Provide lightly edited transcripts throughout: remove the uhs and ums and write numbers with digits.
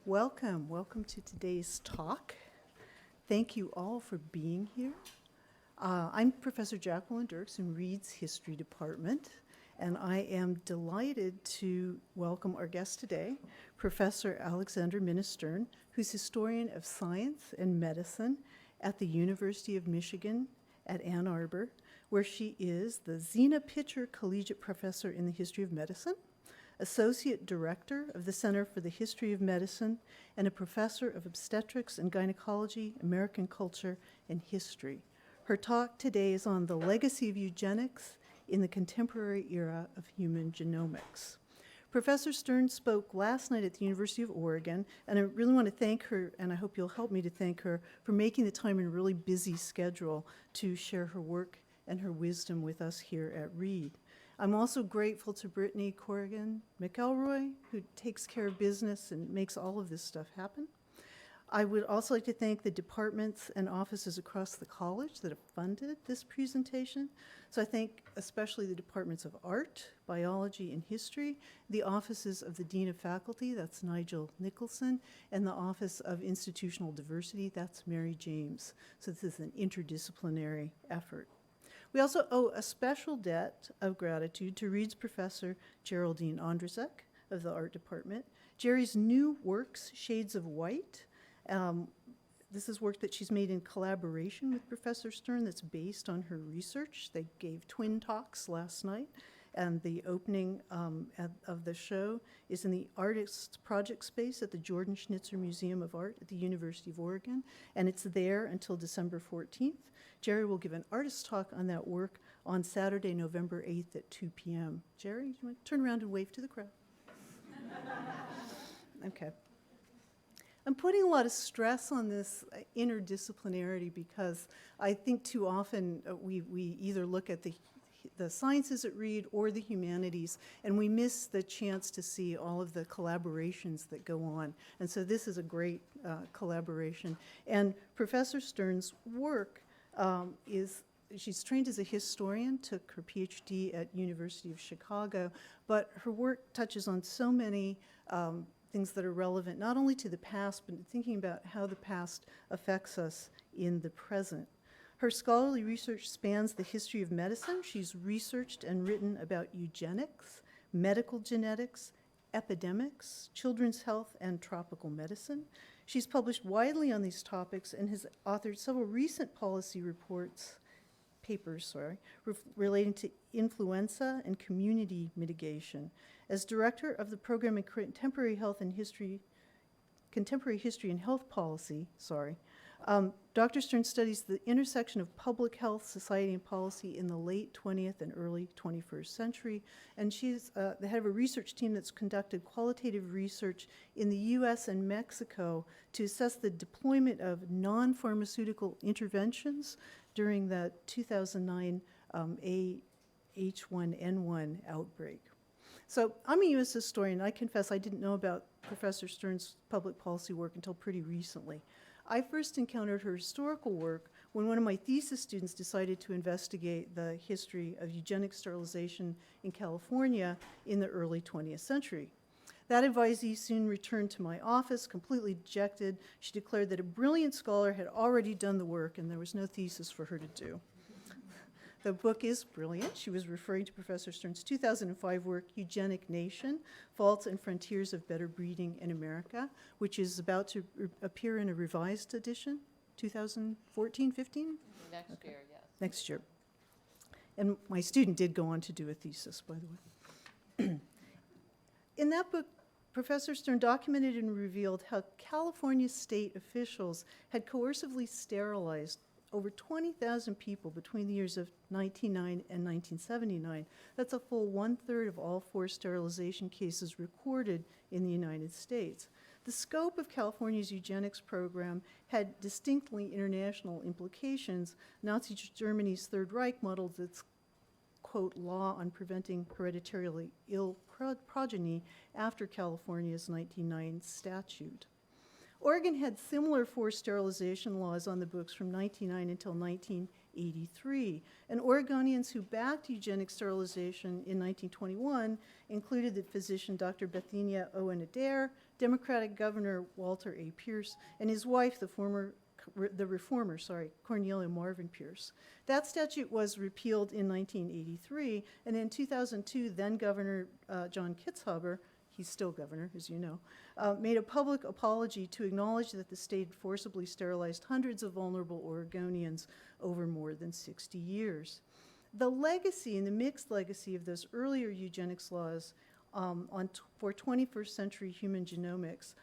Welcome to today's talk. Thank you all for being here. I'm Professor Jacqueline Dirks in Reed's History Department, and I am delighted to welcome our guest today, Professor Alexandra Minna, who's historian of science and medicine at the University of Michigan at Ann Arbor, where she is the Zena Pitcher Collegiate Professor in the History of Medicine, Associate Director of the Center for the History of Medicine, and a Professor of Obstetrics and Gynecology, American Culture, and History. Her talk today is on the legacy of eugenics in the contemporary era of human genomics. Professor Stern spoke last night at the University of Oregon, and I really want to thank her, and I hope you'll help me to thank her, for making the time in a really busy schedule to share her work and her wisdom with us here at Reed. I'm also grateful to Brittany Corrigan McElroy, who takes care of business and makes all of this stuff happen. I would also like to thank the departments and offices across the college that have funded this presentation. So I thank especially the departments of art, biology, and history, the offices of the Dean of Faculty, that's Nigel Nicholson, and the Office of Institutional Diversity, that's Mary James. So this is an interdisciplinary effort. We also owe a special debt of gratitude to Reed's Professor Geraldine Ondrzek of the Art Department. Jerry's new works, Shades of White, this is work that she's made in collaboration with Professor Stern that's based on her research. They gave twin talks last night, and the opening of the show is in the Artists Project Space at the Jordan Schnitzer Museum of Art at the University of Oregon, and it's there until December 14th. Jerry will give an artist talk on that work on Saturday, November 8th at 2 p.m. Jerry, you want to turn around and wave to the crowd? Okay. I'm putting a lot of stress on this interdisciplinarity because I think too often we either look at the sciences at Reed or the humanities, and we miss the chance to see all of the collaborations that go on. And so this is a great collaboration. And Professor Stern's work she's trained as a historian, took her PhD at University of Chicago, but her work touches on so many things that are relevant not only to the past, but thinking about how the past affects us in the present. Her scholarly research spans the history of medicine. She's researched and written about eugenics, medical genetics, epidemics, children's health, and tropical medicine. She's published widely on these topics and has authored several recent policy papers, relating to influenza and community mitigation. As director of the program in Contemporary History and Health Policy, Dr. Stern studies the intersection of public health, society, and policy in the late 20th and early 21st century. And she's the head of a research team that's conducted qualitative research in the US and Mexico to assess the deployment of non-pharmaceutical interventions during the 2009 H1N1 outbreak. So I'm a US historian. I confess I didn't know about Professor Stern's public policy work until pretty recently. I first encountered her historical work when one of my thesis students decided to investigate the history of eugenic sterilization in California in the early 20th century. That advisee soon returned to my office, completely dejected. She declared that a brilliant scholar had already done the work and there was no thesis for her to do. The book is brilliant. She was referring to Professor Stern's 2005 work, Eugenic Nation, Faults and Frontiers of Better Breeding in America, which is about to appear in a revised edition, 2014-15? Next year, yes. Next year. And my student did go on to do a thesis, by the way. In that book, Professor Stern documented and revealed how California state officials had coercively sterilized over 20,000 people between the years of 1909 and 1979. That's a full 1/3 of all forced sterilization cases recorded in the United States. The scope of California's eugenics program had distinctly international implications. Nazi Germany's Third Reich modeled its, quote, law on preventing hereditarily ill progeny after California's 1909 statute. Oregon had similar forced sterilization laws on the books from 1909 until 1983. And Oregonians who backed eugenic sterilization in 1921 included the physician Dr. Bethenia Owen Adair, Democratic Governor Walter A. Pierce, and his wife, the reformer, Cornelia Marvin Pierce. That statute was repealed in 1983, and in 2002, then Governor John Kitzhaber, he's still governor, as you know, made a public apology to acknowledge that the state forcibly sterilized hundreds of vulnerable Oregonians over more than 60 years. The legacy and the mixed legacy of those earlier eugenics laws for 21st century human genomics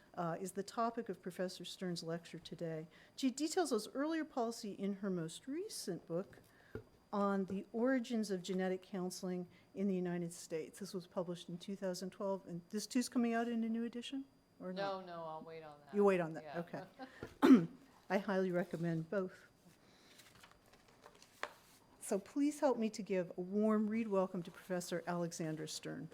is the topic of Professor Stern's lecture today. She details those earlier policy in her most recent book on the origins of genetic counseling in the United States. This was published in 2012, and this too's coming out in a new edition, or not? No, I'll wait on that. You wait on that, Yeah. okay. I highly recommend both. So please help me to give a warm read welcome to Professor Alexandra Stern.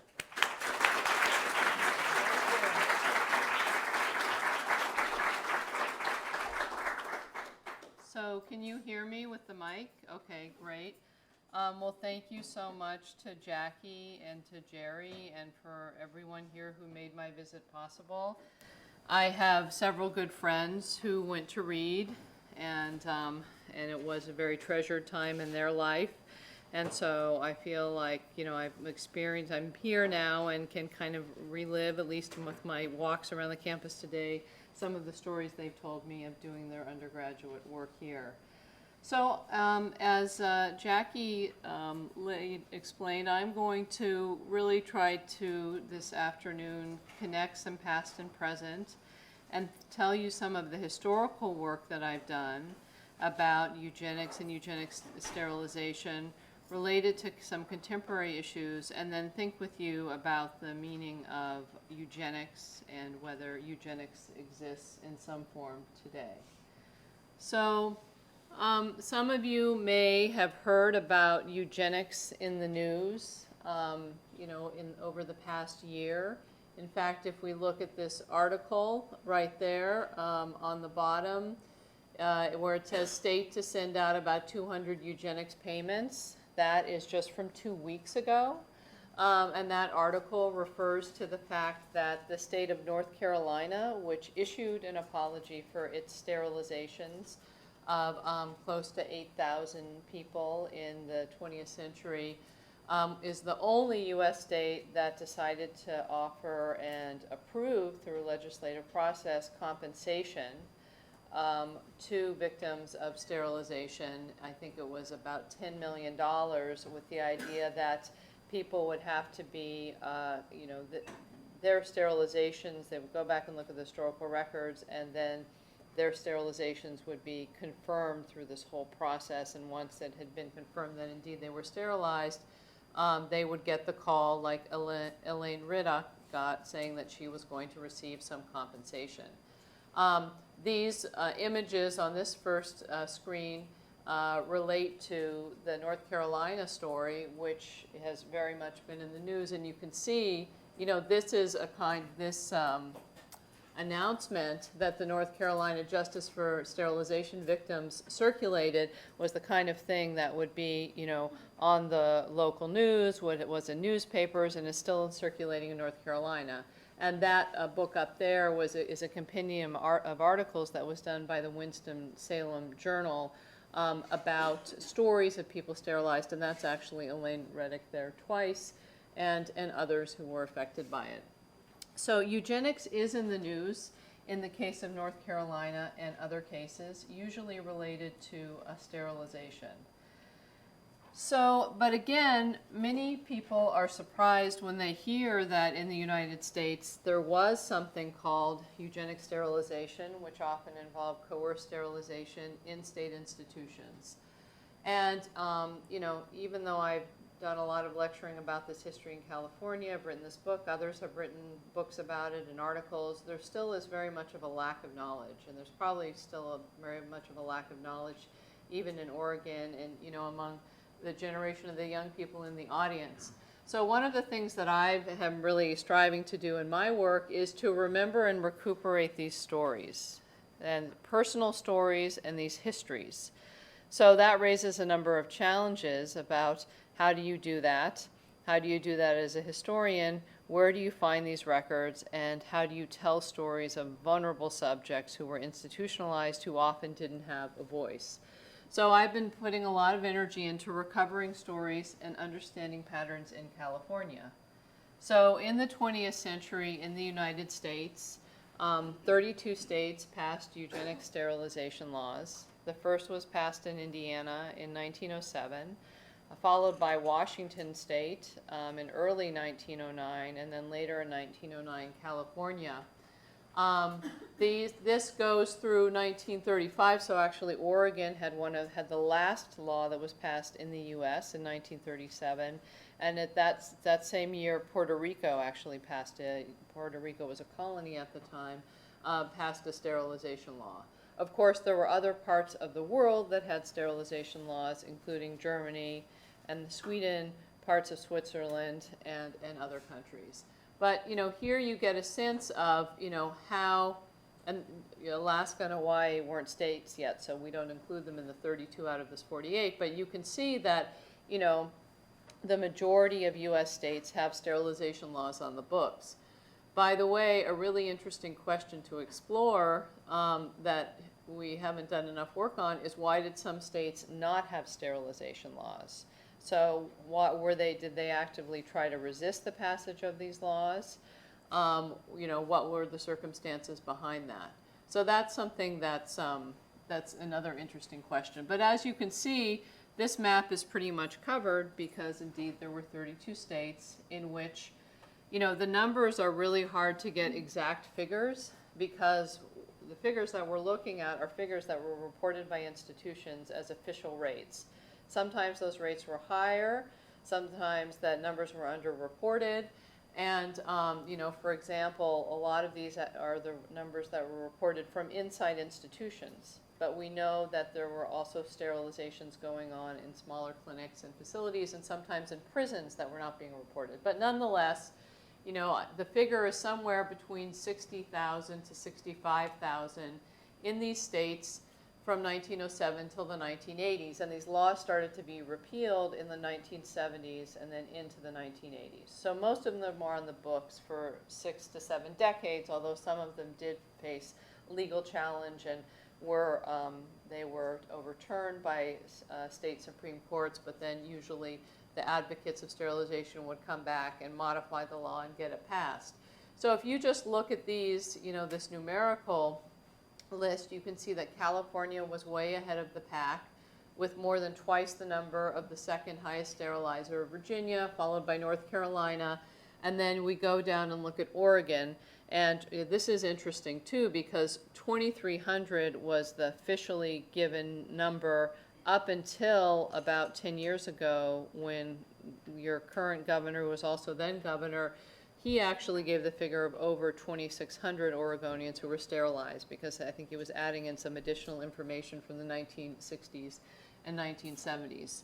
So can you hear me with the mic? Okay, great. Well, thank you so much to Jackie and to Jerry and for everyone here who made my visit possible. I have several good friends who went to Reed, and it was a very treasured time in their life. And so I feel like, I'm here now and can kind of relive, at least with my walks around the campus today, some of the stories they've told me of doing their undergraduate work here. So as Jackie explained, I'm going to really try to, this afternoon, connect some past and present and tell you some of the historical work that I've done about eugenics and eugenics sterilization related to some contemporary issues, and then think with you about the meaning of eugenics and whether eugenics exists in some form today. So some of you may have heard about eugenics in the news, over the past year. In fact, if we look at this article right there on the bottom, where it says state to send out about 200 eugenics payments, that is just from 2 weeks ago. And that article refers to the fact that the state of North Carolina, which issued an apology for its sterilizations of close to 8,000 people in the 20th century, is the only U.S. state that decided to offer and approve through a legislative process compensation to victims of sterilization. I think it was about $10 million, with the idea that people would have to be, their sterilizations, they would go back and look at the historical records, and then their sterilizations would be confirmed through this whole process. And once it had been confirmed that indeed they were sterilized, they would get the call, like Elaine Riddock got, saying that she was going to receive some compensation. These images on this first screen relate to the North Carolina story, which has very much been in the news. And you can see, this is this announcement that the North Carolina Justice for Sterilization Victims circulated was the kind of thing that would be, on the local news, what it was in newspapers, and is still circulating in North Carolina. And that book up there is a compendium of articles that was done by the Winston-Salem Journal about stories of people sterilized, and that's actually Elaine Riddock there twice, and others who were affected by it. So eugenics is in the news in the case of North Carolina and other cases, usually related to a sterilization. So, but again, many people are surprised when they hear that in the United States there was something called eugenic sterilization, which often involved coerced sterilization in state institutions. And, even though I've done a lot of lecturing about this history in California, I've written this book, others have written books about it and articles, there still is very much of a lack of knowledge. And there's probably still very much of a lack of knowledge even in Oregon and, among the generation of the young people in the audience. So one of the things that I am really striving to do in my work is to remember and recuperate these stories, and personal stories and these histories. So that raises a number of challenges about how do you do that? How do you do that as a historian? Where do you find these records? And how do you tell stories of vulnerable subjects who were institutionalized, who often didn't have a voice? So I've been putting a lot of energy into recovering stories and understanding patterns in California. So in the 20th century in the United States, 32 states passed eugenic sterilization laws. The first was passed in Indiana in 1907, followed by Washington State in early 1909, and then later in 1909, California. This goes through 1935, so actually Oregon had the last law that was passed in the U.S. in 1937, and at that same year, Puerto Rico actually passed it. Puerto Rico was a colony at the time, passed a sterilization law. Of course, there were other parts of the world that had sterilization laws, including Germany and Sweden, parts of Switzerland, and other countries. But, here you get a sense of, how, and Alaska and Hawaii weren't states yet, so we don't include them in the 32 out of this 48, but you can see that, the majority of U.S. states have sterilization laws on the books. By the way, a really interesting question to explore that we haven't done enough work on is why did some states not have sterilization laws? So did they actively try to resist the passage of these laws? What were the circumstances behind that? So that's something that's another interesting question. But as you can see, this map is pretty much covered because indeed there were 32 states in which, the numbers are really hard to get exact figures because the figures that we're looking at are figures that were reported by institutions as official rates. Sometimes those rates were higher, sometimes the numbers were underreported, and for example, a lot of these are the numbers that were reported from inside institutions. But we know that there were also sterilizations going on in smaller clinics and facilities and sometimes in prisons that were not being reported. But nonetheless, the figure is somewhere between 60,000 to 65,000 in these states from 1907 till the 1980s. And these laws started to be repealed in the 1970s and then into the 1980s. So most of them are on the books for 6 to 7 decades, although some of them did face legal challenge and they were overturned by state Supreme Courts, but then usually the advocates of sterilization would come back and modify the law and get it passed. So if you just look at these, this numerical list, you can see that California was way ahead of the pack with more than twice the number of the second highest sterilizer, Virginia, followed by North Carolina, and then we go down and look at Oregon. And this is interesting too because 2,300 was the officially given number up until about 10 years ago when your current governor, who was also then governor, he actually gave the figure of over 2,600 Oregonians who were sterilized because I think he was adding in some additional information from the 1960s and 1970s.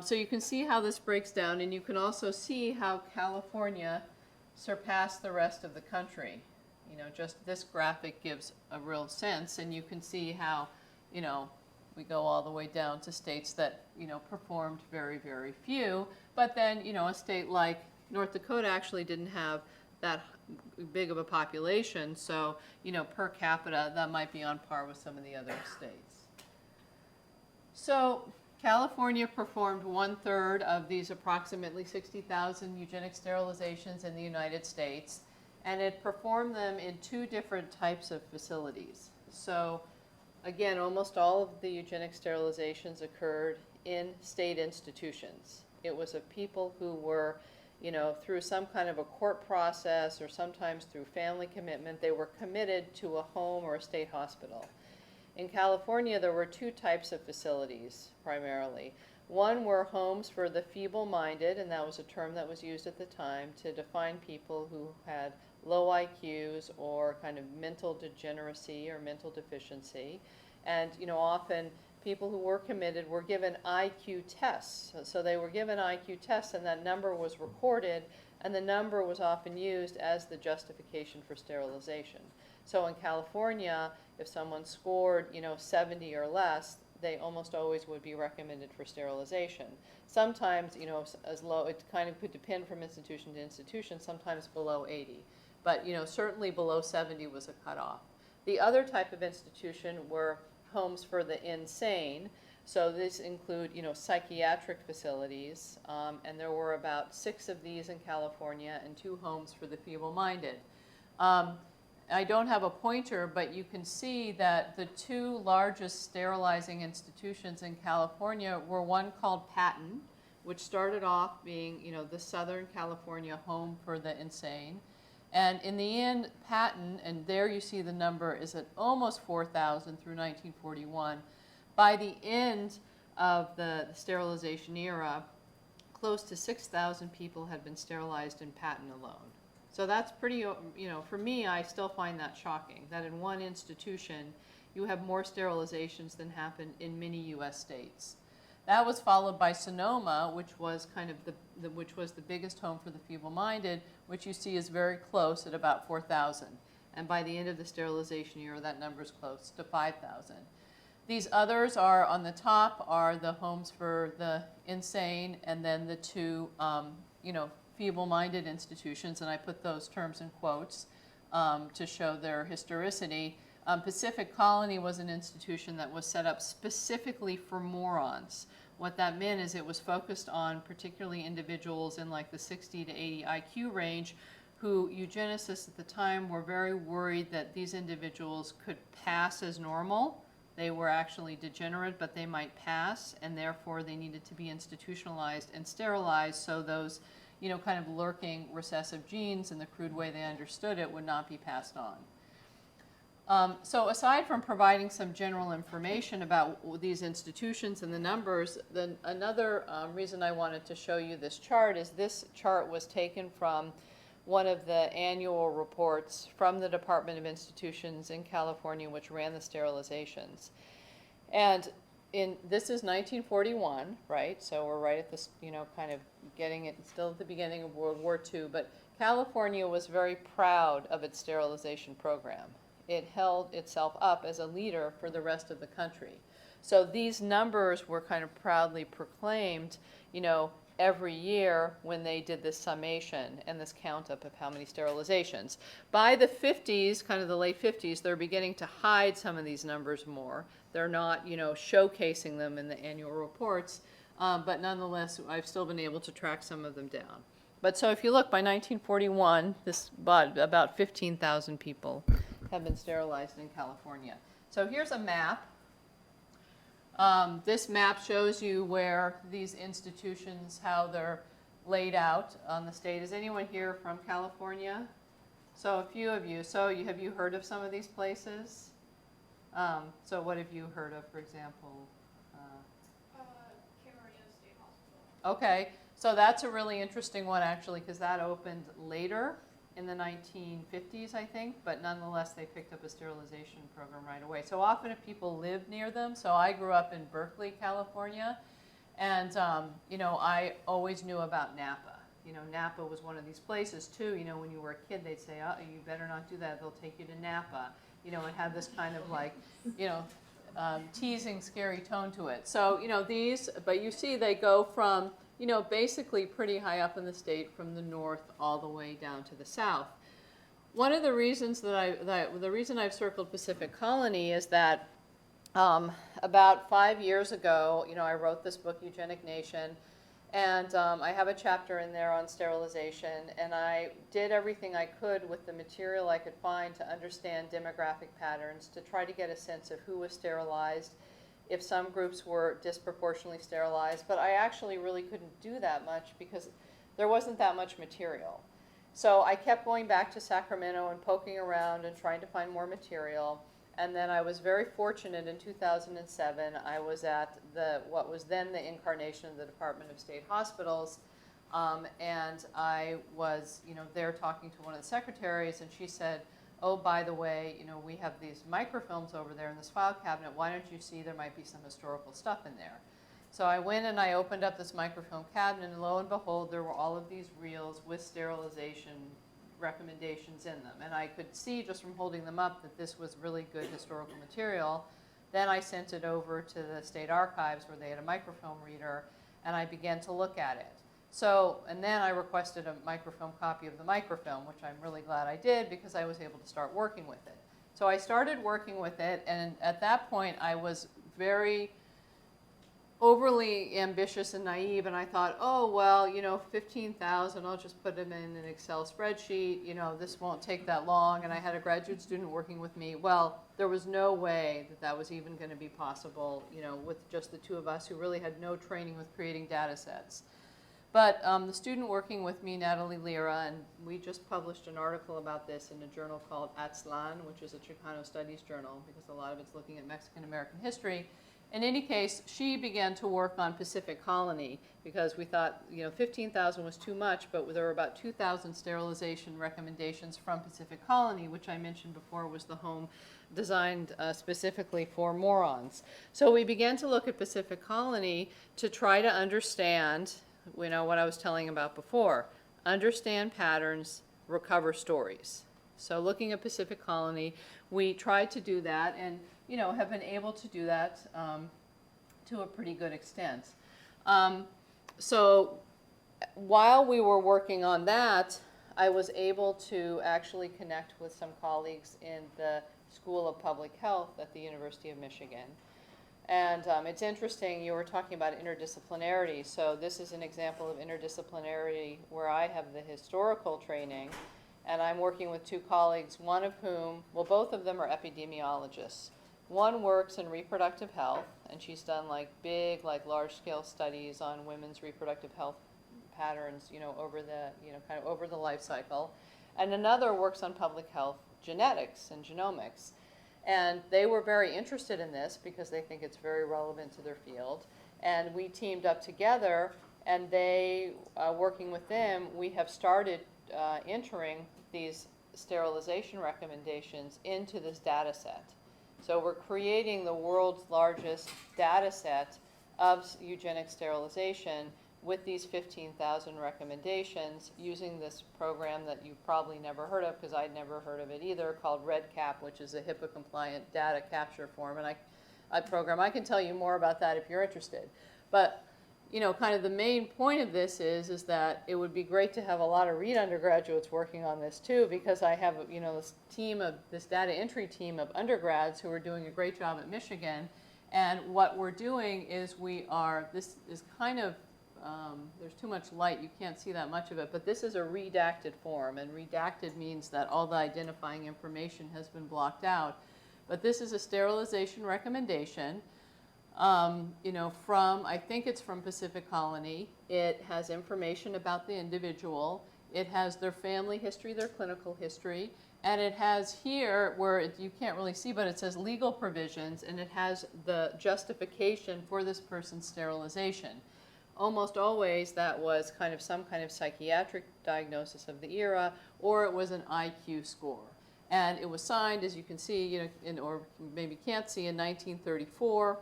So you can see how this breaks down, and you can also see how California surpassed the rest of the country. Just this graphic gives a real sense, and you can see how, we go all the way down to states that, performed very, very few. But then, a state like North Dakota actually didn't have that big of a population. So, per capita, that might be on par with some of the other states. So California performed 1/3 of these approximately 60,000 eugenic sterilizations in the United States, and it performed them in 2 different types of facilities. So again, almost all of the eugenic sterilizations occurred in state institutions. It was of people who were, through some kind of a court process or sometimes through family commitment, they were committed to a home or a state hospital. In California, there were 2 types of facilities primarily. One were homes for the feeble-minded, and that was a term that was used at the time to define people who had low IQs or kind of mental degeneracy or mental deficiency. And, often people who were committed were given IQ tests. So they were given IQ tests, and that number was recorded, and the number was often used as the justification for sterilization. So in California, if someone scored, 70 or less, they almost always would be recommended for sterilization. Sometimes, you know, as low, it kind of could depend from institution to institution, sometimes below 80. But, you know, certainly below 70 was a cutoff. The other type of institution were homes for the insane. So these include, you know, psychiatric facilities, and there were about 6 of these in California and 2 homes for the feeble-minded. I don't have a pointer, but you can see that the 2 largest sterilizing institutions in California were one called Patton, which started off being, you know, the Southern California home for the insane. And in the end, Patton, and there you see the number is at almost 4,000 through 1941. By the end of the sterilization era, close to 6,000 people had been sterilized in Patton alone. So that's pretty, you know, for me, I still find that shocking, that in one institution, you have more sterilizations than happen in many US states. That was followed by Sonoma, which was kind of which was the biggest home for the feeble-minded, which you see is very close at about 4,000. And by the end of the sterilization era, that number is close to 5,000. These others are on the top are the homes for the insane, and then the 2, you know, feeble-minded institutions, and I put those terms in quotes to show their historicity. Pacific Colony was an institution that was set up specifically for morons. What that meant is it was focused on particularly individuals in like the 60 to 80 IQ range who eugenicists at the time were very worried that these individuals could pass as normal. They were actually degenerate, but they might pass, and therefore they needed to be institutionalized and sterilized so those, you know, kind of lurking recessive genes in the crude way they understood it would not be passed on. So aside from providing some general information about these institutions and the numbers, then another reason I wanted to show you this chart is this chart was taken from one of the annual reports from the Department of Institutions in California, which ran the sterilizations. And this is 1941, right? So we're right at this, you know, kind of getting it, still at the beginning of World War II, but California was very proud of its sterilization program. It held itself up as a leader for the rest of the country. So these numbers were kind of proudly proclaimed, you know, every year when they did this summation and this count up of how many sterilizations. By the 50s, kind of the late 50s, they're beginning to hide some of these numbers more. They're not, you know, showcasing them in the annual reports, but nonetheless, I've still been able to track some of them down. But so if you look, by 1941, about 15,000 people have been sterilized in California. So here's a map. This map shows you where these institutions, how they're laid out on the state. Is anyone here from California? So a few of you. So have you heard of some of these places? So what have you heard of, for example? Camarillo State Hospital. Okay, so that's a really interesting one actually, because that opened later in the 1950s, I think, but nonetheless, they picked up a sterilization program right away. So often if people live near them, so I grew up in Berkeley, California, and you know, I always knew about Napa. You know, Napa was one of these places too. You know, when you were a kid, they'd say, oh, you better not do that, they'll take you to Napa. You know, it had this kind of like, you know, teasing, scary tone to it. So, you know, these, but you see they go from, you know, basically pretty high up in the state from the north all the way down to the south. One of the reasons the reason I've circled Pacific Colony is that about 5 years ago, you know, I wrote this book, Eugenic Nation, and I have a chapter in there on sterilization, and I did everything I could with the material I could find to understand demographic patterns, to try to get a sense of who was sterilized, if some groups were disproportionately sterilized, but I actually really couldn't do that much because there wasn't that much material. So I kept going back to Sacramento and poking around and trying to find more material. And then I was very fortunate in 2007, I was at what was then the incarnation of the Department of State Hospitals, and I was, you know, there talking to one of the secretaries, and she said, oh, by the way, you know, we have these microfilms over there in this file cabinet. Why don't you see there might be some historical stuff in there? So I went and I opened up this microfilm cabinet, and lo and behold, there were all of these reels with sterilization recommendations in them. And I could see just from holding them up that this was really good historical material. Then I sent it over to the state archives where they had a microfilm reader, and I began to look at it. So, and then I requested a microfilm copy of the microfilm, which I'm really glad I did because I was able to start working with it. So I started working with it, and at that point I was very overly ambitious and naive, and I thought, oh, well, 15,000, I'll just put them in an Excel spreadsheet, this won't take that long, and I had a graduate student working with me. Well, there was no way that that was even going to be possible, with just the two of us who really had no training with creating data sets. But the student working with me, Natalie Lira, and we just published an article about this in a journal called Atzlan, which is a Chicano Studies journal, because a lot of it's looking at Mexican-American history. In any case, she began to work on Pacific Colony because we thought, 15,000 was too much, but there were about 2,000 sterilization recommendations from Pacific Colony, which I mentioned before was the home designed specifically for morons. So we began to look at Pacific Colony to try to understand, what I was telling about before, understand patterns, recover stories. So looking at Pacific Colony, we tried to do that and have been able to do that to a pretty good extent. So while we were working on that, I was able to actually connect with some colleagues in the School of Public Health at the University of Michigan. And it's interesting, you were talking about interdisciplinarity. So this is an example of interdisciplinarity where I have the historical training, and I'm working with two colleagues, one of whom, well, both of them are epidemiologists. One works in reproductive health, and she's done big, large-scale studies on women's reproductive health patterns, over the, kind of over the life cycle. And another works on public health genetics and genomics. And they were very interested in this because they think it's very relevant to their field. And we teamed up together, and they, working with them, we have started entering these sterilization recommendations into this data set. So we're creating the world's largest data set of eugenic sterilization with these 15,000 recommendations using this program that you've probably never heard of, because I'd never heard of it either, called REDCap, which is a HIPAA-compliant data capture form. And I can tell you more about that if you're interested. But kind of the main point of this is that it would be great to have a lot of Reed undergraduates working on this too, because I have, this data entry team of undergrads who are doing a great job at Michigan. And what we're doing is this is kind of, there's too much light, you can't see that much of it, but this is a redacted form, and redacted means that all the identifying information has been blocked out. But this is a sterilization recommendation. From, I think it's from Pacific Colony. It has information about the individual. It has their family history, their clinical history, and it has here, where you can't really see, but it says legal provisions, and it has the justification for this person's sterilization. Almost always that was some kind of psychiatric diagnosis of the era, or it was an IQ score. And it was signed, as you can see, or maybe can't see, in 1934.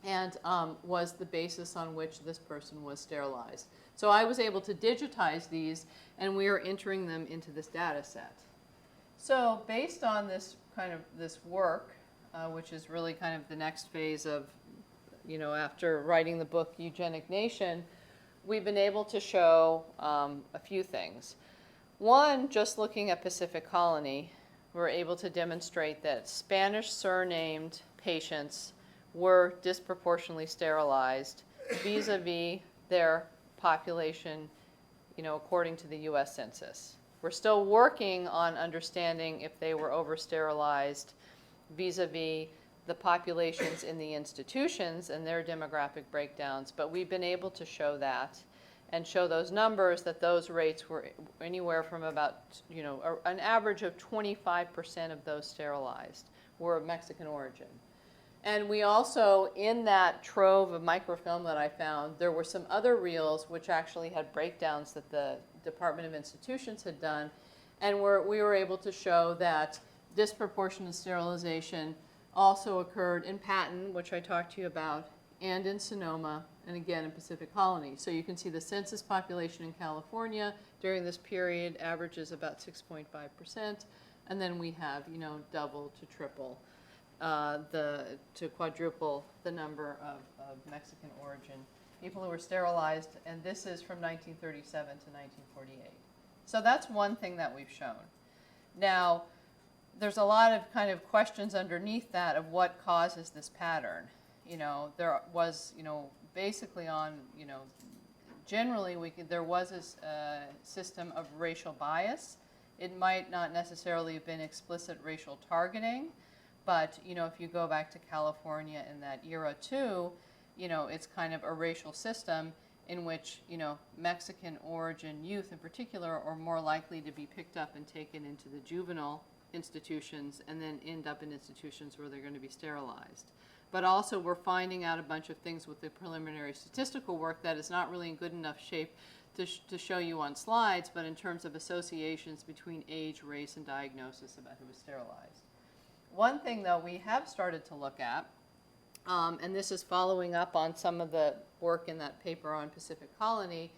And was the basis on which this person was sterilized. So I was able to digitize these, and we are entering them into this data set. So based on this this work, which is really kind of the next phase of, after writing the book Eugenic Nation, we've been able to show a few things. One, just looking at Pacific Colony, we're able to demonstrate that Spanish surnamed patients were disproportionately sterilized vis-a-vis their population, according to the U.S. Census. We're still working on understanding if they were over-sterilized vis-a-vis the populations in the institutions and their demographic breakdowns, but we've been able to show that and show those numbers, that those rates were anywhere from about, an average of 25% of those sterilized were of Mexican origin. And we also, in that trove of microfilm that I found, there were some other reels which actually had breakdowns that the Department of Institutions had done, and we were able to show that disproportionate sterilization also occurred in Patton, which I talked to you about, and in Sonoma, and again in Pacific Colony. So you can see the census population in California during this period averages about 6.5%, and then we have, double to triple to quadruple the number of Mexican origin people who were sterilized, and this is from 1937 to 1948. So that's one thing that we've shown. Now, there's a lot of kind of questions underneath that of what causes this pattern. There was, basically on, generally there was a system of racial bias. It might not necessarily have been explicit racial targeting, but, if you go back to California in that era too, it's kind of a racial system in which, Mexican origin youth in particular are more likely to be picked up and taken into the juvenile institutions and then end up in institutions where they're going to be sterilized. But also we're finding out a bunch of things with the preliminary statistical work that is not really in good enough shape to show you on slides, but in terms of associations between age, race, and diagnosis about who was sterilized. One thing, though, we have started to look at, and this is following up on some of the work in that paper on Pacific Colony,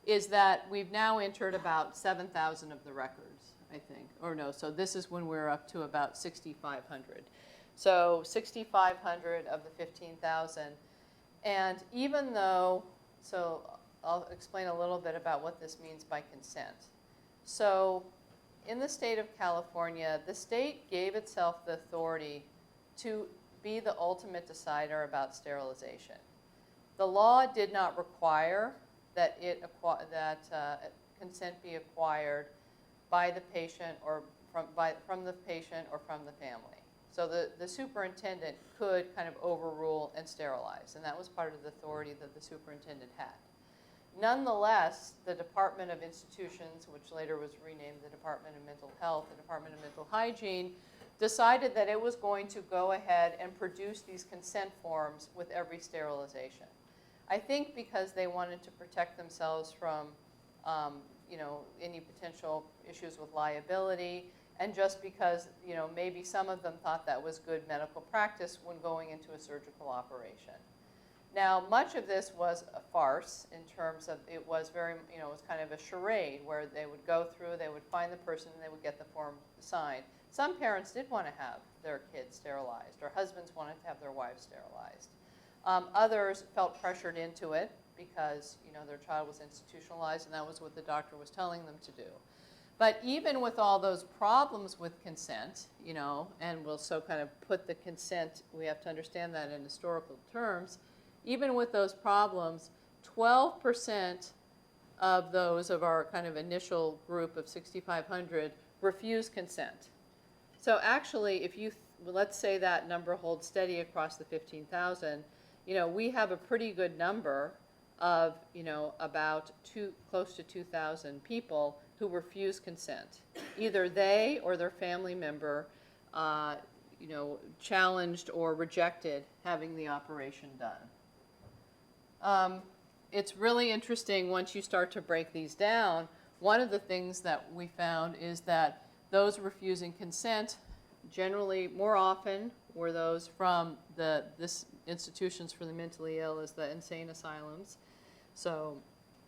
is that we've now entered about 7,000 of the records, I think. Or no, so this is when we're up to about 6,500. So 6,500 of the 15,000. And even though, so I'll explain a little bit about what this means by consent. So in the state of California, the state gave itself the authority to be the ultimate decider about sterilization. The law did not require that consent be acquired by the patient or from the patient or from the family. So the superintendent could kind of overrule and sterilize, and that was part of the authority that the superintendent had. Nonetheless, the Department of Institutions, which later was renamed the Department of Mental Health, the Department of Mental Hygiene, decided that it was going to go ahead and produce these consent forms with every sterilization. I think because they wanted to protect themselves from any potential issues with liability, and just because maybe some of them thought that was good medical practice when going into a surgical operation. Now, much of this was a farce in terms of it was very, it was kind of a charade where they would go through, they would find the person, and they would get the form signed. Some parents did want to have their kids sterilized, or husbands wanted to have their wives sterilized. Others felt pressured into it because their child was institutionalized, and that was what the doctor was telling them to do. But even with all those problems with consent, and we'll so kind of put the consent, we have to understand that in historical terms, even with those problems, 12% of those of our kind of initial group of 6,500 refused consent. So actually, if you, let's say that number holds steady across the 15,000, we have a pretty good number of, about close to 2,000 people who refuse consent. Either they or their family member, challenged or rejected having the operation done. It's really interesting once you start to break these down. One of the things that we found is that those refusing consent generally more often were those from this institutions for the mentally ill as the insane asylums. So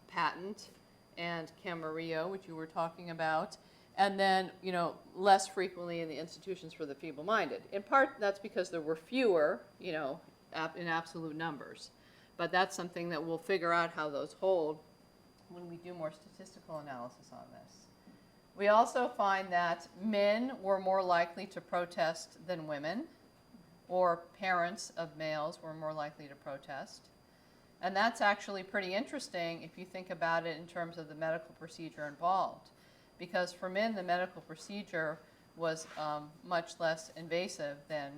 Patent and Camarillo, which you were talking about, and then less frequently in the institutions for the feeble-minded. In part, that's because there were fewer, in absolute numbers. But that's something that we'll figure out how those hold when we do more statistical analysis on this. We also find that men were more likely to protest than women, or parents of males were more likely to protest. And that's actually pretty interesting if you think about it in terms of the medical procedure involved. Because for men, the medical procedure was much less invasive than,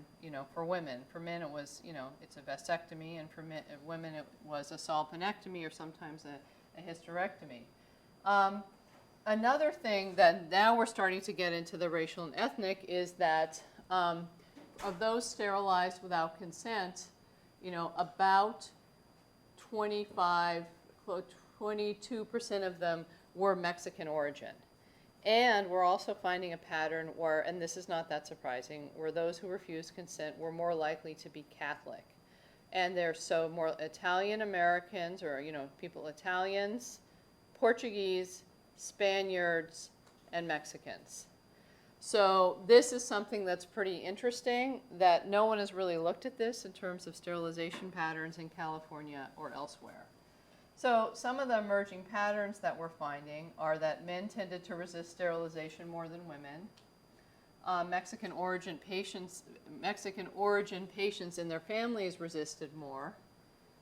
for women. For men, it was, it's a vasectomy, and for women, it was a salpinectomy or sometimes a hysterectomy. Another thing that now we're starting to get into the racial and ethnic is that of those sterilized without consent, about 22% of them were Mexican origin. And we're also finding a pattern where, and this is not that surprising, where those who refused consent were more likely to be Catholic. And they're so more Italian Americans, or people Italians, Portuguese, Spaniards, and Mexicans. So this is something that's pretty interesting, that no one has really looked at this in terms of sterilization patterns in California or elsewhere. So some of the emerging patterns that we're finding are that men tended to resist sterilization more than women. Mexican origin patients in their families resisted more.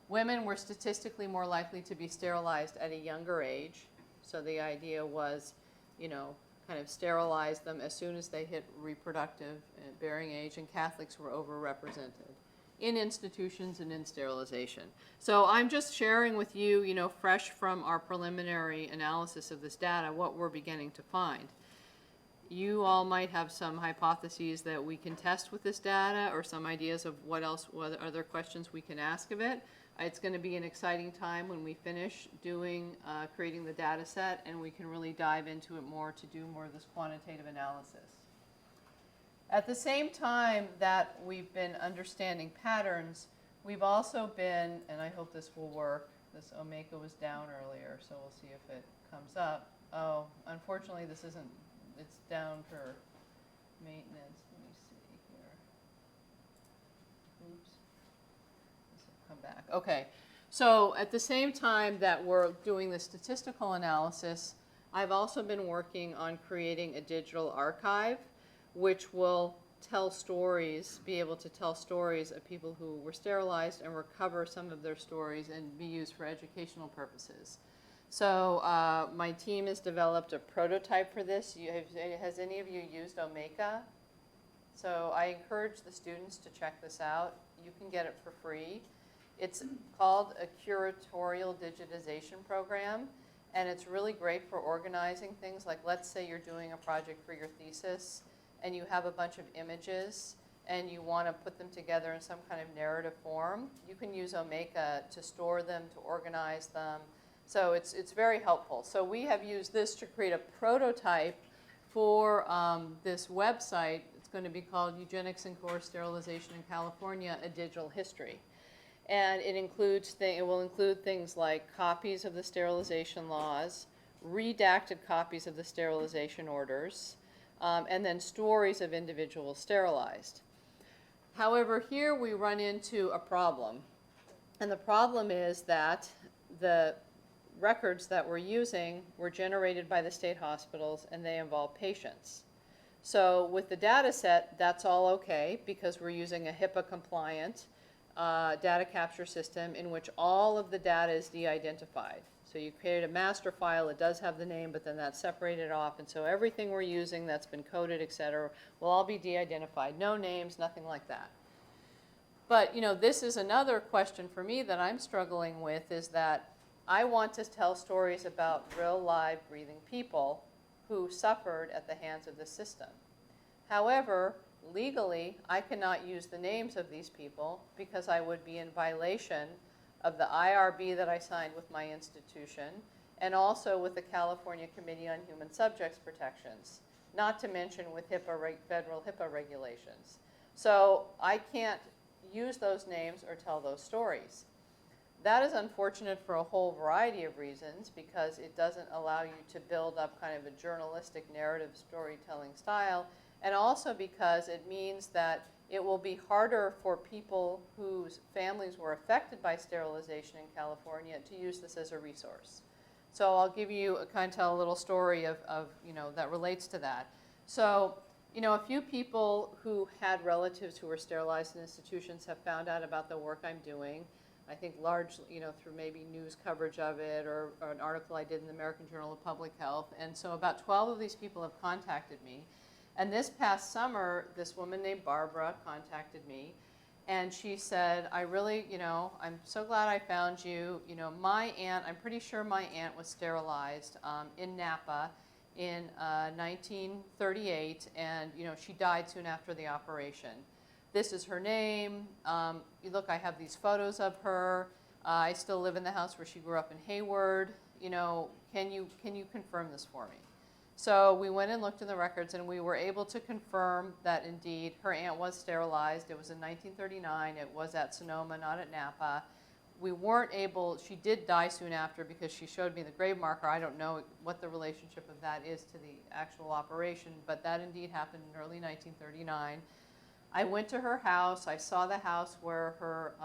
Women were statistically more likely to be sterilized at a younger age. So the idea was, kind of sterilize them as soon as they hit reproductive and bearing age, and Catholics were overrepresented in institutions and in sterilization. So I'm just sharing with you, fresh from our preliminary analysis of this data, what we're beginning to find. You all might have some hypotheses that we can test with this data, or some ideas of what other questions we can ask of it. It's going to be an exciting time when we finish creating the data set, and we can really dive into it more to do more of this quantitative analysis. At the same time that we've been understanding patterns, we've also been, and I hope this will work, this Omeka was down earlier, so we'll see if it comes up. Oh, unfortunately this isn't, it's down for maintenance. Let me see here. Oops. This will come back. Okay. So at the same time that we're doing the statistical analysis, I've also been working on creating a digital archive which will tell stories, be able to tell stories of people who were sterilized and recover some of their stories and be used for educational purposes. So my team has developed a prototype for this. Has any of you used Omeka? So I encourage the students to check this out. You can get it for free. It's called a curatorial digitization program, and it's really great for organizing things. Like, let's say you're doing a project for your thesis and you have a bunch of images and you want to put them together in some kind of narrative form. You can use Omeka to store them, to organize them. So it's very helpful. So we have used this to create a prototype for this website. It's going to be called Eugenics and Coerced Sterilization in California, a Digital History. And it will include things like copies of the sterilization laws, redacted copies of the sterilization orders, and then stories of individuals sterilized. However, here we run into a problem. And the problem is that the records that we're using were generated by the state hospitals, and they involve patients. So with the data set, that's all okay, because we're using a HIPAA compliant data capture system in which all of the data is de-identified. So you create a master file, it does have the name, but then that's separated off, and so everything we're using that's been coded, et cetera, will all be de-identified. No names, nothing like that. But this is another question for me that I'm struggling with, is that I want to tell stories about real, live, breathing people who suffered at the hands of the system. However, legally, I cannot use the names of these people because I would be in violation of the IRB that I signed with my institution, and also with the California Committee on Human Subjects Protections, not to mention with federal HIPAA regulations. So I can't use those names or tell those stories. That is unfortunate for a whole variety of reasons, because it doesn't allow you to build up kind of a journalistic narrative storytelling style, and also because it means that it will be harder for people whose families were affected by sterilization in California to use this as a resource. So I'll give you tell a little story of that relates to that. So, a few people who had relatives who were sterilized in institutions have found out about the work I'm doing. I think largely, through maybe news coverage of it, or an article I did in the American Journal of Public Health. And so about 12 of these people have contacted me. And this past summer, this woman named Barbara contacted me, and she said, I really, I'm so glad I found you. My aunt, I'm pretty sure my aunt was sterilized in Napa in 1938, and, she died soon after the operation. This is her name. Look, I have these photos of her. I still live in the house where she grew up in Hayward. Can you confirm this for me? So we went and looked in the records, and we were able to confirm that indeed her aunt was sterilized. It was in 1939. It was at Sonoma, not at Napa. we weren't able, she did die soon after because she showed me the grave marker. I don't know what the relationship of that is to the actual operation, but that indeed happened in early 1939. I went to her house. I saw the house where her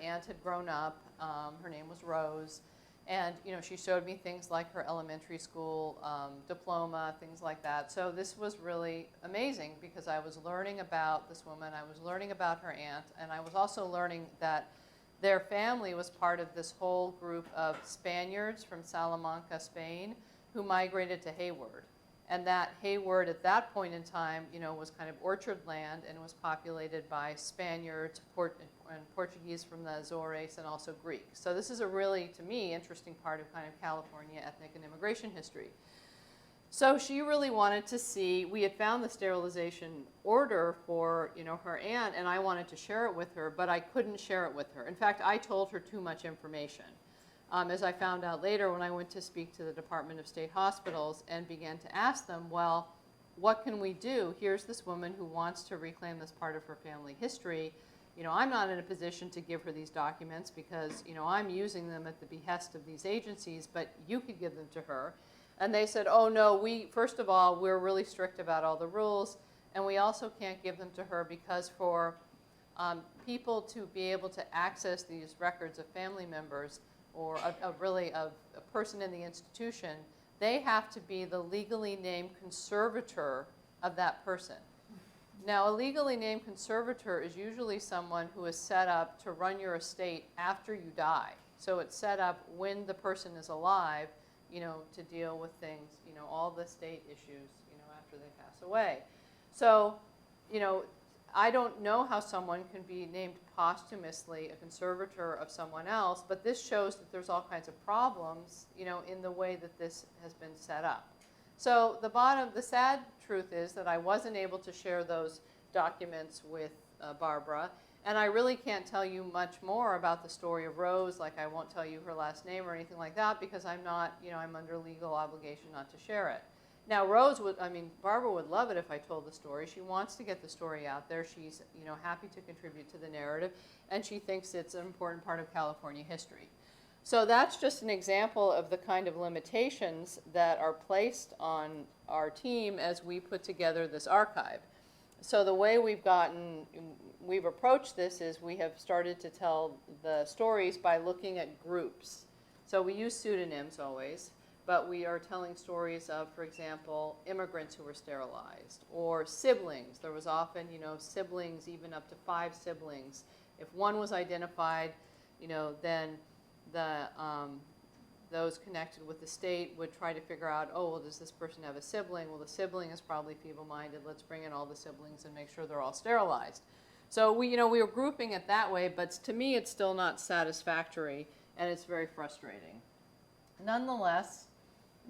aunt had grown up. Her name was Rose. And, you know, she showed me things like her elementary school diploma, things like that. So this was really amazing because I was learning about this woman. I was learning about her aunt. And I was also learning that their family was part of this whole group of Spaniards from Salamanca, Spain, who migrated to Hayward. And that Hayward at that point in time, you know, was kind of orchard land and was populated by Spaniards and Portuguese from the Azores and also Greek. So this is a really, to me, interesting part of kind of California ethnic and immigration history. So she really wanted to see, we had found the sterilization order for, you know, her aunt, and I wanted to share it with her, but I couldn't share it with her. In fact, I told her too much information. As I found out later when I went to speak to the Department of State Hospitals and began to ask them, well, what can we do? Here's this woman who wants to reclaim this part of her family history. You know, I'm not in a position to give her these documents because, you know, I'm using them at the behest of these agencies, but you could give them to her. And they said, oh no, first of all, we're really strict about all the rules, and we also can't give them to her because for people to be able to access these records of family members, or a person in the institution, they have to be the legally named conservator of that person. Now, a legally named conservator is usually someone who is set up to run your estate after you die. So it's set up when the person is alive, you know, to deal with things, you know, all the state issues, you know, after they pass away. So, you know, I don't know how someone can be named posthumously a conservator of someone else, but this shows that there's all kinds of problems, you know, in the way that this has been set up. So the sad truth is that I wasn't able to share those documents with Barbara, and I really can't tell you much more about the story of Rose, like I won't tell you her last name or anything like that, because I'm not, you know, I'm under legal obligation not to share it. Now, Barbara would love it if I told the story. She wants to get the story out there. She's, you know, happy to contribute to the narrative, and she thinks it's an important part of California history. So that's just an example of the kind of limitations that are placed on our team as we put together this archive. So the way we've approached this is we have started to tell the stories by looking at groups. So we use pseudonyms always. But we are telling stories of, for example, immigrants who were sterilized, or siblings. There was often, you know, siblings, even up to 5 siblings. If one was identified, you know, then those connected with the state would try to figure out, oh, well, does this person have a sibling? Well, the sibling is probably feeble-minded. Let's bring in all the siblings and make sure they're all sterilized. So we were grouping it that way, but to me, it's still not satisfactory, and it's very frustrating. Nonetheless,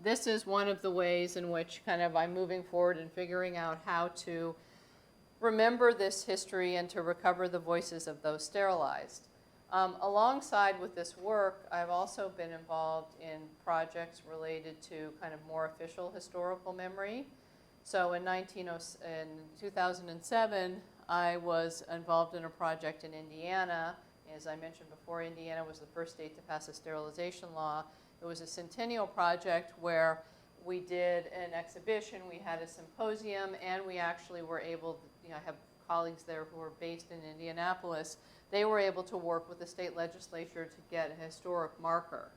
this is one of the ways in which kind of I'm moving forward and figuring out how to remember this history and to recover the voices of those sterilized. Alongside with this work, I've also been involved in projects related to kind of more official historical memory. So in 2007, I was involved in a project in Indiana. As I mentioned before, Indiana was the first state to pass a sterilization law. It was a centennial project where we did an exhibition, we had a symposium, and we actually were able to, you know, I have colleagues there who are based in Indianapolis. They were able to work with the state legislature to get a historic marker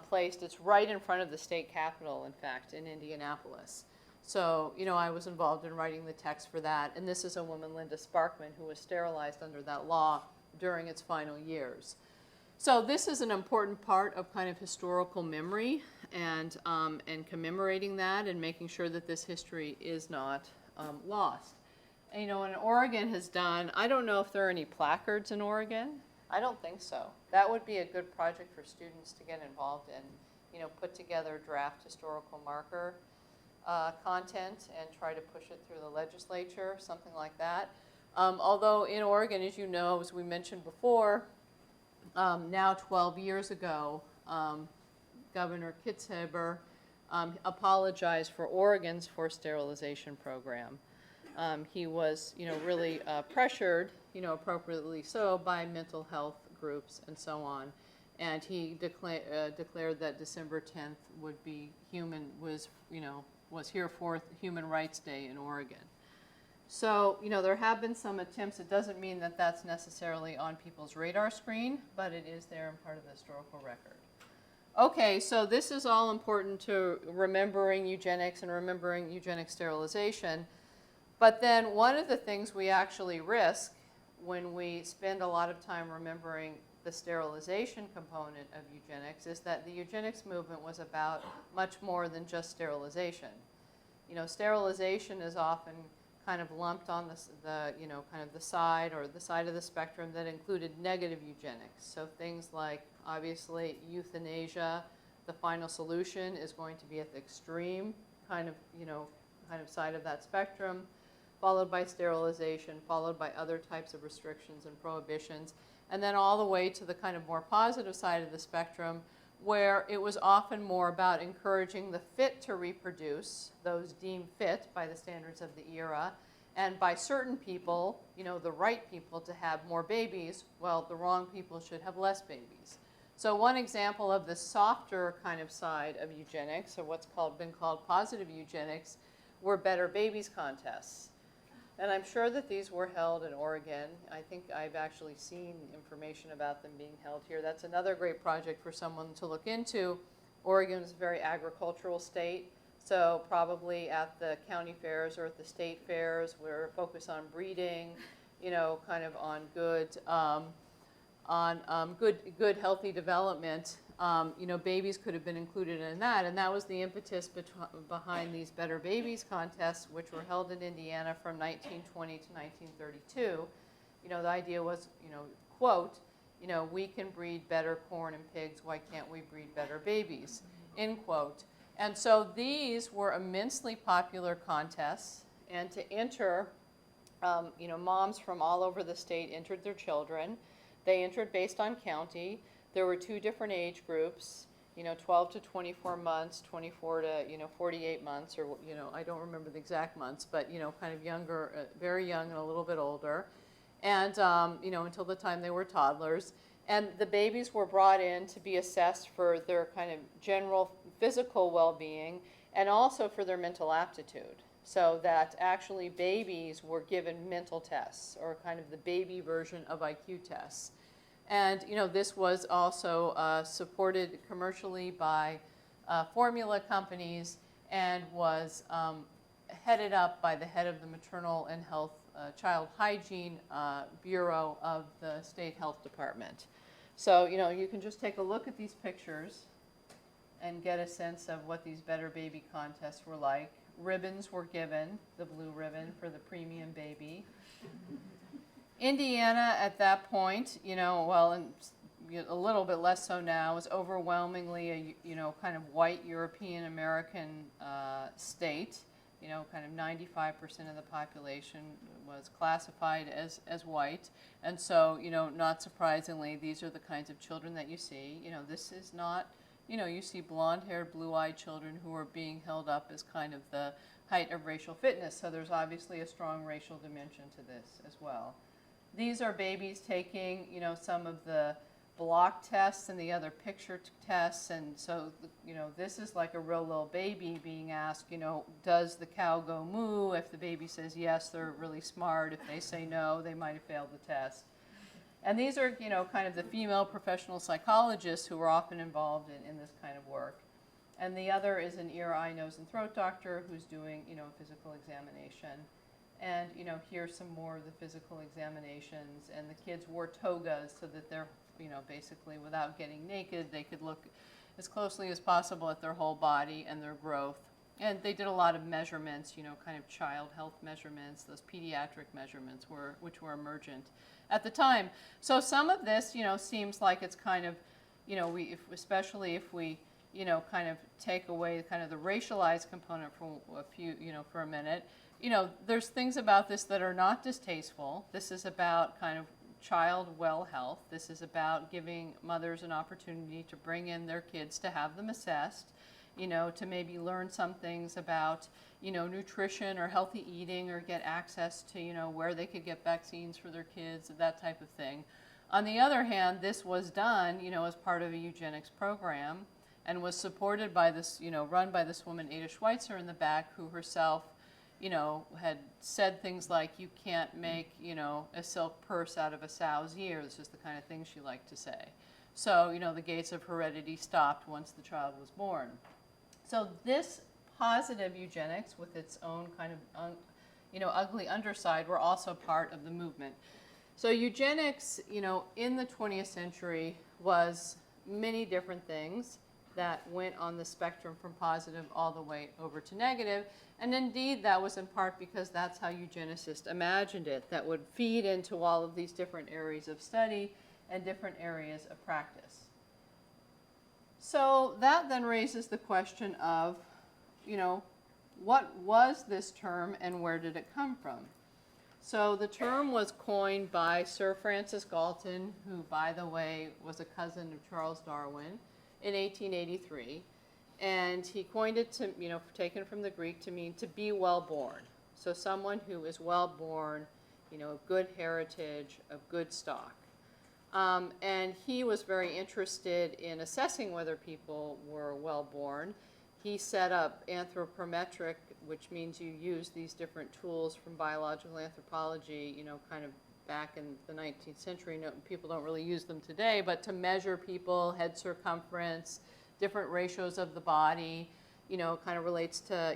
placed. It's right in front of the state capitol, in fact, in Indianapolis. So, you know, I was involved in writing the text for that. And this is a woman, Linda Sparkman, who was sterilized under that law during its final years. So this is an important part of kind of historical memory and commemorating that and making sure that this history is not lost. And, you know, and Oregon has done, I don't know if there are any placards in Oregon. I don't think so. That would be a good project for students to get involved in, you know, put together draft historical marker content and try to push it through the legislature, something like that. Although in Oregon, as you know, as we mentioned before, now 12 years ago, Governor Kitzhaber apologized for Oregon's forced sterilization program. He was, you know, really pressured, you know, appropriately so, by mental health groups, and so on. And he declared that December 10th would be was here for Human Rights Day in Oregon. So, there have been some attempts. It doesn't mean that that's necessarily on people's radar screen, but it is there and part of the historical record. Okay, so this is all important to remembering eugenics and remembering eugenic sterilization. But then one of the things we actually risk when we spend a lot of time remembering the sterilization component of eugenics is that the eugenics movement was about much more than just sterilization. Sterilization is often kind of lumped on the side of the spectrum that included negative eugenics. So things like, obviously, euthanasia, the final solution is going to be at the extreme kind of side of that spectrum, followed by sterilization, followed by other types of restrictions and prohibitions, and then all the way to the kind of more positive side of the spectrum, where it was often more about encouraging the fit to reproduce, those deemed fit by the standards of the era, and by certain people, the right people, to have more babies, well, the wrong people should have less babies. So one example of the softer kind of side of eugenics, or what's been called positive eugenics, were better babies contests. And I'm sure that these were held in Oregon. I think I've actually seen information about them being held here. That's another great project for someone to look into. Oregon is a very agricultural state, so probably at the county fairs or at the state fairs, we're focused on breeding, kind of on good healthy development. Babies could have been included in that, and that was the impetus behind these Better Babies contests, which were held in Indiana from 1920 to 1932. The idea was, quote, we can breed better corn and pigs, why can't we breed better babies, end quote. And so these were immensely popular contests, and to enter, moms from all over the state entered their children. They entered based on county. There were two different age groups, 12 to 24 months, 24 to, 48 months, or, I don't remember the exact months, but, kind of younger, very young and a little bit older, and, until the time they were toddlers. And the babies were brought in to be assessed for their kind of general physical well-being and also for their mental aptitude. So that actually babies were given mental tests, or kind of the baby version of IQ tests. And this was also supported commercially by formula companies and was headed up by the head of the Maternal and Child Hygiene Bureau of the State Health Department. So you can just take a look at these pictures and get a sense of what these Better Baby contests were like. Ribbons were given, the blue ribbon for the premium baby. Indiana at that point, and a little bit less so now, was overwhelmingly a kind of white European American state. Kind of 95% of the population was classified as white, and so not surprisingly, these are the kinds of children that you see. This is not, you see blonde-haired, blue-eyed children who are being held up as kind of the height of racial fitness. So there's obviously a strong racial dimension to this as well. These are babies taking, some of the block tests and the other picture tests, and so, this is like a real little baby being asked, does the cow go moo? If the baby says yes, they're really smart. If they say no, they might have failed the test. And these are, kind of the female professional psychologists who are often involved in this kind of work. And the other is an ear, eye, nose, and throat doctor who's doing, a physical examination. And, here's some more of the physical examinations. And the kids wore togas so that they're, basically without getting naked, they could look as closely as possible at their whole body and their growth. And they did a lot of measurements, kind of child health measurements, those pediatric measurements which were emergent at the time. So some of this, seems like it's kind of, especially if we, kind of take away kind of the racialized component for a minute, there's things about this that are not distasteful. This is about kind of child well health. This is about giving mothers an opportunity to bring in their kids to have them assessed, to maybe learn some things about, nutrition or healthy eating, or get access to, where they could get vaccines for their kids, that type of thing. On the other hand, this was done, as part of a eugenics program and was supported by this, run by this woman, Ada Schweitzer, in the back, who herself, had said things like, you can't make, a silk purse out of a sow's ear. This is the kind of thing she liked to say. So, the gates of heredity stopped once the child was born. So this positive eugenics, with its own kind of, ugly underside, were also part of the movement. So eugenics, in the 20th century was many different things that went on the spectrum from positive all the way over to negative. And indeed, that was in part because that's how eugenicists imagined it, that would feed into all of these different areas of study and different areas of practice. So that then raises the question of, what was this term and where did it come from? So the term was coined by Sir Francis Galton, who, by the way, was a cousin of Charles Darwin, in 1883. And he coined it to, taken from the Greek, to mean to be well born. So someone who is well born, of good heritage, of good stock. And he was very interested in assessing whether people were well born. He set up anthropometric, which means you use these different tools from biological anthropology, kind of back in the 19th century. No, people don't really use them today, but to measure people, head circumference, different ratios of the body, kind of relates to,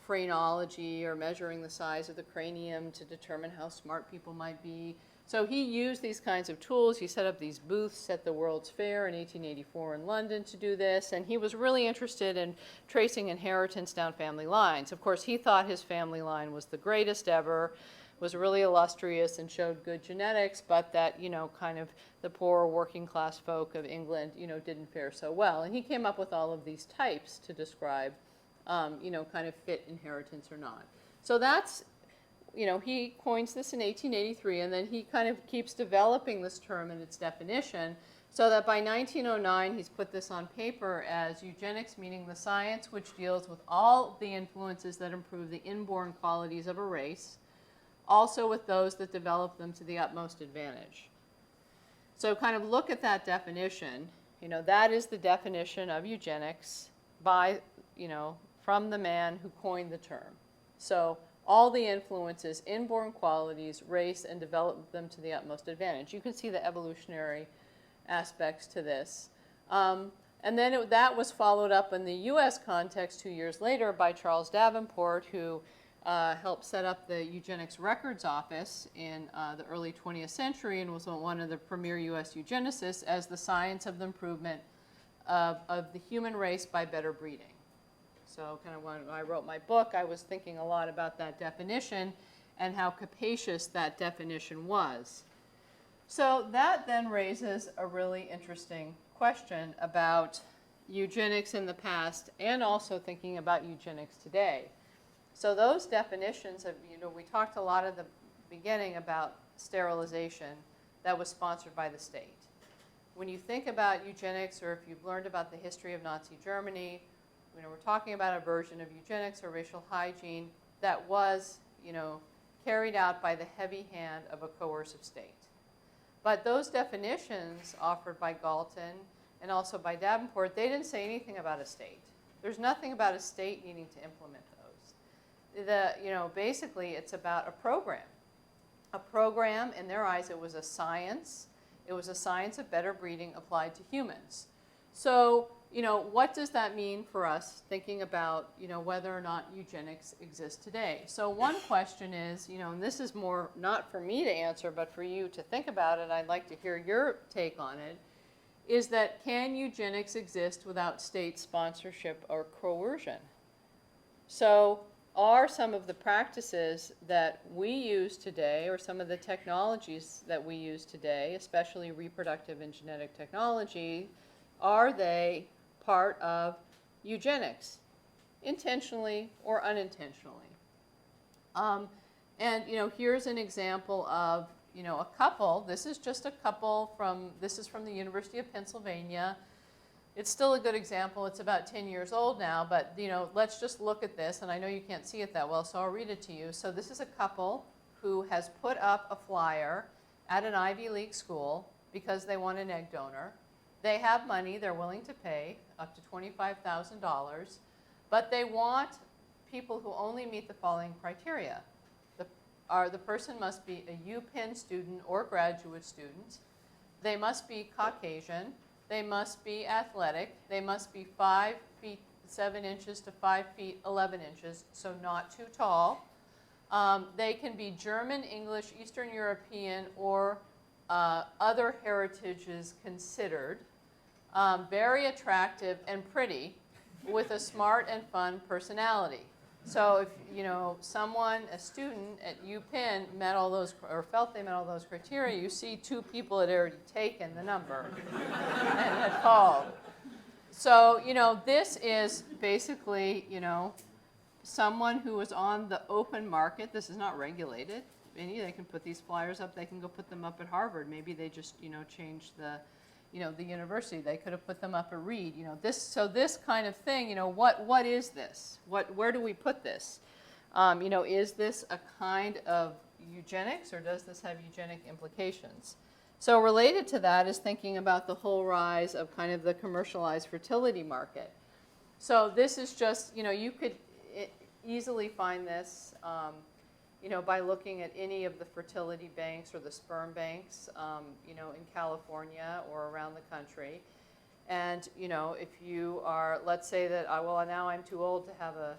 phrenology, or measuring the size of the cranium to determine how smart people might be. So he used these kinds of tools. He set up these booths at the World's Fair in 1884 in London to do this, and he was really interested in tracing inheritance down family lines. Of course, he thought his family line was the greatest ever, was really illustrious and showed good genetics, but that, kind of the poor working class folk of England, didn't fare so well. And he came up with all of these types to describe, kind of fit inheritance or not. So that's, he coins this in 1883, and then he kind of keeps developing this term and its definition, so that by 1909 he's put this on paper as eugenics, meaning the science which deals with all the influences that improve the inborn qualities of a race, also with those that develop them to the utmost advantage. So kind of look at that definition. That is the definition of eugenics by, from the man who coined the term. So all the influences, inborn qualities, race, and develop them to the utmost advantage. You can see the evolutionary aspects to this. And then that was followed up in the US context 2 years later by Charles Davenport, who helped set up the Eugenics Records Office in the early 20th century and was one of the premier US eugenicists as the science of the improvement of the human race by better breeding. So kind of when I wrote my book, I was thinking a lot about that definition and how capacious that definition was. So that then raises a really interesting question about eugenics in the past and also thinking about eugenics today. So those definitions of, we talked a lot at the beginning about sterilization that was sponsored by the state. When you think about eugenics, or if you've learned about the history of Nazi Germany, we're talking about a version of eugenics or racial hygiene that was, carried out by the heavy hand of a coercive state. But those definitions offered by Galton and also by Davenport, they didn't say anything about a state. There's nothing about a state needing to implement those. Basically it's about a program. A program, in their eyes, it was a science. It was a science of better breeding applied to humans. So, what does that mean for us thinking about, whether or not eugenics exists today? So one question is, and this is more not for me to answer, but for you to think about it, I'd like to hear your take on it, is that can eugenics exist without state sponsorship or coercion? So are some of the practices that we use today, or some of the technologies that we use today, especially reproductive and genetic technology, are they part of eugenics, intentionally or unintentionally? And here's an example of a couple. This is just a couple this is from the University of Pennsylvania. It's still a good example. It's about 10 years old now, but let's just look at this, and I know you can't see it that well, so I'll read it to you. So this is a couple who has put up a flyer at an Ivy League school because they want an egg donor. They have money, they're willing to pay up to $25,000, but they want people who only meet the following criteria. The person must be a UPenn student or graduate student. They must be Caucasian. They must be athletic. They must be 5 feet 7 inches to 5 feet 11 inches, so not too tall. They can be German, English, Eastern European, or other heritages considered. Very attractive and pretty, with a smart and fun personality. So if someone, a student at UPenn met all those, or felt they met all those criteria, you see two people had already taken the number and had called. So this is basically someone who is on the open market. This is not regulated. They can put these flyers up. They can go put them up at Harvard. Maybe they just changed the the university. They could have put them up at Reed. This kind of thing. What is this? Where do we put this? Is this a kind of eugenics, or does this have eugenic implications? So related to that is thinking about the whole rise of kind of the commercialized fertility market. So this is just you could easily find this by looking at any of the fertility banks or the sperm banks, in California or around the country. And, if you are, let's say that, now I'm too old to have a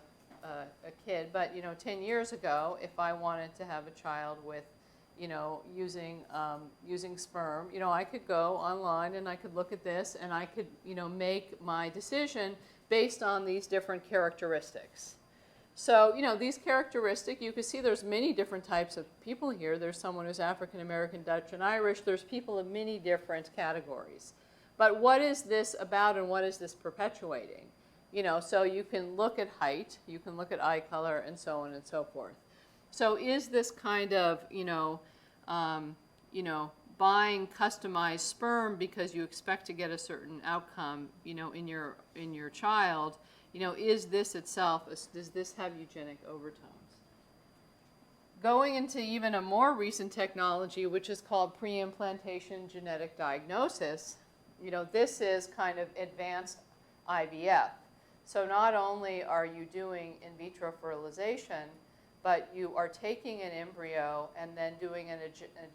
kid, but, 10 years ago, if I wanted to have a child with, using sperm, I could go online and I could look at this and I could, make my decision based on these different characteristics. So, these characteristics, you can see there's many different types of people here. There's someone who's African American, Dutch, and Irish. There's people of many different categories. But what is this about and what is this perpetuating? So you can look at height, you can look at eye color, and so on and so forth. So is this kind of, buying customized sperm because you expect to get a certain outcome, in your child, is this itself, does this have eugenic overtones? Going into even a more recent technology, which is called pre-implantation genetic diagnosis, this is kind of advanced IVF. So not only are you doing in vitro fertilization, but you are taking an embryo and then doing a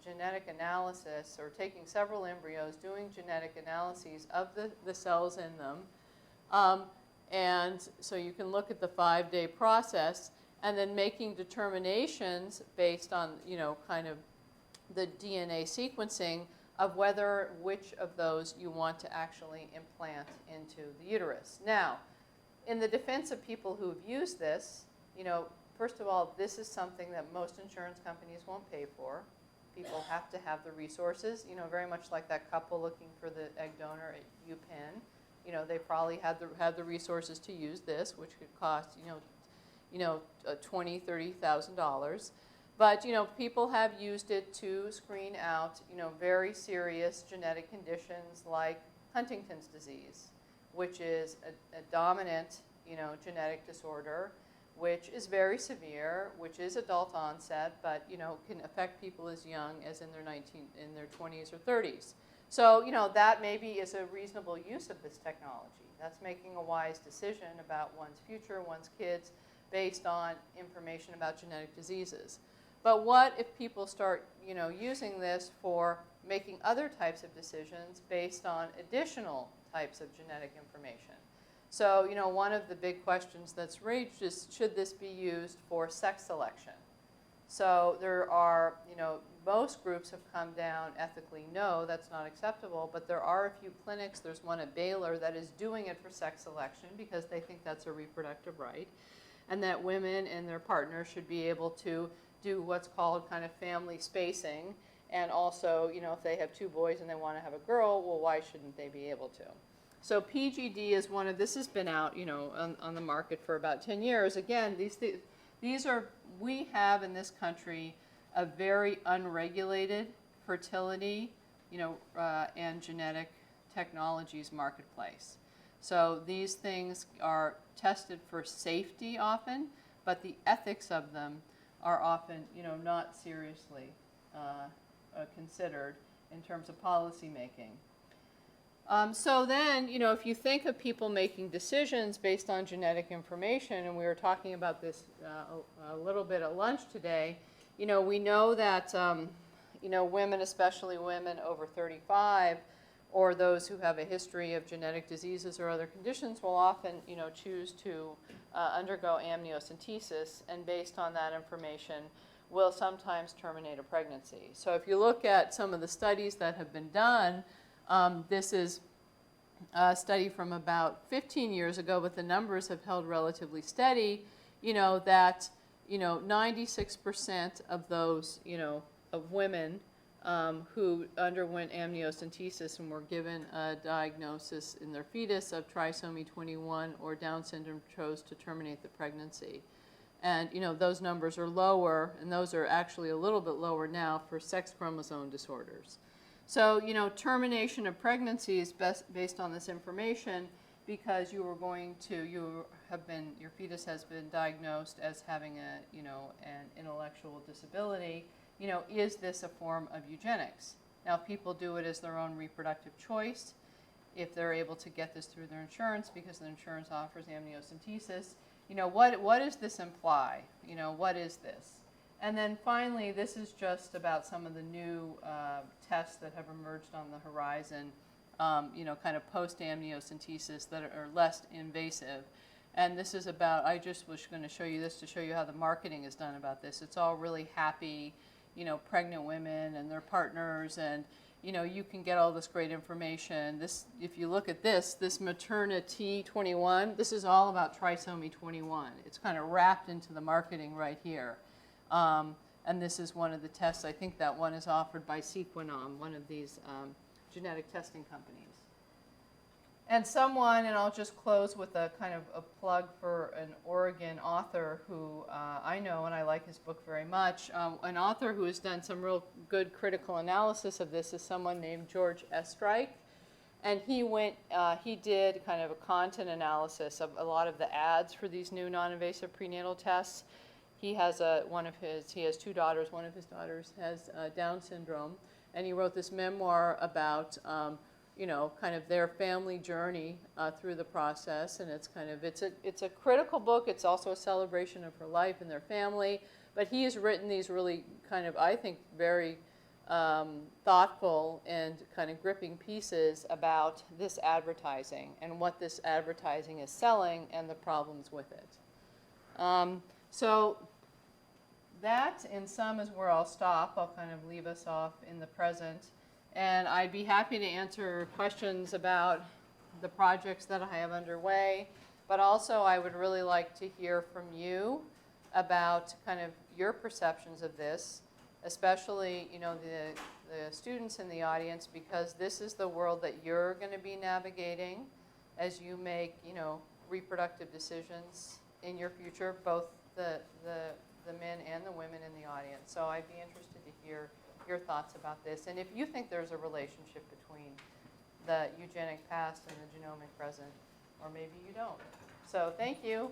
genetic analysis, or taking several embryos, doing genetic analyses of the cells in them. And so you can look at the 5-day process and then making determinations based on, kind of the DNA sequencing of which of those you want to actually implant into the uterus. Now, in the defense of people who have used this, first of all, this is something that most insurance companies won't pay for. People have to have the resources, very much like that couple looking for the egg donor at UPenn. They probably had the resources to use this, which could cost, $20,000, $30,000. But, people have used it to screen out, very serious genetic conditions like Huntington's disease, which is a dominant, genetic disorder, which is very severe, which is adult onset, but, can affect people as young as in their 20s or 30s. So, that maybe is a reasonable use of this technology. That's making a wise decision about one's future, one's kids, based on information about genetic diseases. But what if people start, using this for making other types of decisions based on additional types of genetic information? So, one of the big questions that's raised is, should this be used for sex selection? So there are, most groups have come down ethically, no, that's not acceptable, but there are a few clinics, there's one at Baylor that is doing it for sex selection because they think that's a reproductive right, and that women and their partners should be able to do what's called kind of family spacing, and also, if they have 2 boys and they want to have a girl, well, why shouldn't they be able to? So PGD is one of, this has been out, on the market for about 10 years. Again, we have in this country a very unregulated fertility, and genetic technologies marketplace. So these things are tested for safety often, but the ethics of them are often, not seriously considered in terms of policy making. So then, if you think of people making decisions based on genetic information, and we were talking about this a little bit at lunch today, we know that, women, especially women over 35, or those who have a history of genetic diseases or other conditions will often, choose to undergo amniocentesis, and based on that information, will sometimes terminate a pregnancy. So if you look at some of the studies that have been done, this is a study from about 15 years ago, but the numbers have held relatively steady, that, 96% of those, of women who underwent amniocentesis and were given a diagnosis in their fetus of trisomy 21 or Down syndrome chose to terminate the pregnancy. And, those numbers are lower, and those are actually a little bit lower now for sex chromosome disorders. So, termination of pregnancy is based on this information because your fetus has been diagnosed as having an intellectual disability. Is this a form of eugenics? Now, people do it as their own reproductive choice. If they're able to get this through their insurance because the insurance offers amniocentesis, what does this imply? What is this? And then finally, this is just about some of the new tests that have emerged on the horizon, kind of post-amniocentesis that are less invasive. And this is about, I just was going to show you this to show you how the marketing is done about this. It's all really happy, pregnant women and their partners, and, you can get all this great information. This, if you look at this maternity 21, this is all about trisomy 21. It's kind of wrapped into the marketing right here. And this is one of the tests. I think that one is offered by Sequenom, one of these genetic testing companies. And I'll just close with a kind of a plug for an Oregon author who I know, and I like his book very much. An author who has done some real good critical analysis of this is someone named George Estreich. And he did kind of a content analysis of a lot of the ads for these new non-invasive prenatal tests. He has he has two daughters. One of his daughters has Down syndrome, and he wrote this memoir about, kind of their family journey through the process. And it's a critical book. It's also a celebration of her life and their family. But he has written these really kind of, I think, very thoughtful and kind of gripping pieces about this advertising and what this advertising is selling and the problems with it. So that, in sum, is where I'll stop. I'll kind of leave us off in the present. And I'd be happy to answer questions about the projects that I have underway. But also, I would really like to hear from you about kind of your perceptions of this, especially, the students in the audience, because this is the world that you're going to be navigating as you make, reproductive decisions in your future, both the men and the women in the audience. So I'd be interested to hear your thoughts about this, and if you think there's a relationship between the eugenic past and the genomic present, or maybe you don't. So thank you.